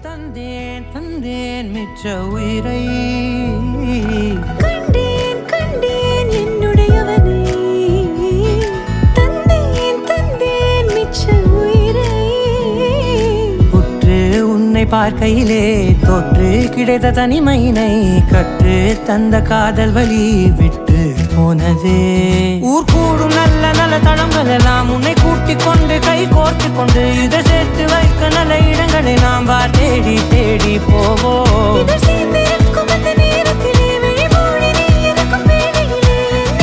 தந்தேன் தந்தேன் மிச்ச உயிரை கண்டேன் கண்டேன் என்னுடையவனை தந்தேன் தந்தேன் மிச்ச உயிரை உற்று உன்னை பார்க்கையிலே தொற்று கிடைத்த தனிமையினை கற்று தந்த காதல் வழி விட்டு போனதே ஊர் கூடும் நல்ல நல்ல தளங்கள் எல்லாம் உன்னை கூட்டிக் கொண்டு கை கோர்த்து கொண்டு இதை சேர்த்து வைக்க நல்ல இடங்களை நாம் தேடி தேடி போவோம். இதழ் சேர்ந்திருக்கும் அந்த நேரத்திலே விழிமூடி நீ இருக்கும் வேளையிலே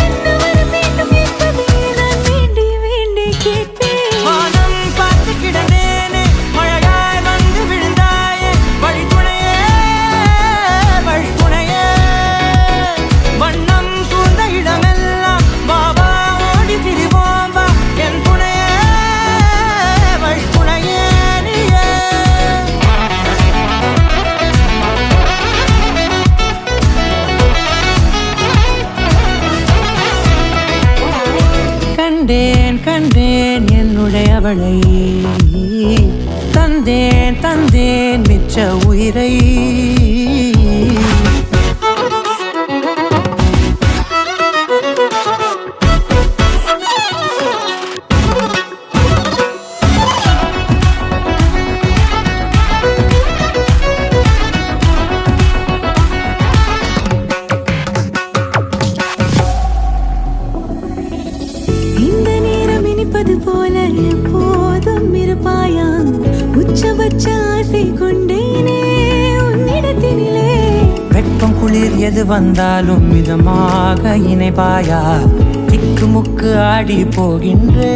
என்ன வர வேண்டும் என்பதை நான் வேண்டி வேண்டி கேட்பேன். வானம் பார்த்து கிடந்தேனே மழையாய் வந்து விழுந்தாயே வழித்துணையே வழித்துணையே வண்ணம் சூழ்ந்த இடமெல்லாம் பாபா ஓடி திரிவோம் வா என் துணையே வழித்துணையே நீயே. கண்டேன் கண்டேன் என்னுடையவளை தந்தேன் தந்தேன் மிச்ச உயிரை இந்த நேரம் இனிப்பது போல எப்போதும் இருப்பாயா உச்சபட்ச ஆசை கொண்டேனே உன்னிடத்தினிலே வெப்பம் குளிர் எது வந்தாலும் மிதமாக இணைப்பாயா திக்கு முக்கு ஆடி போகின்றே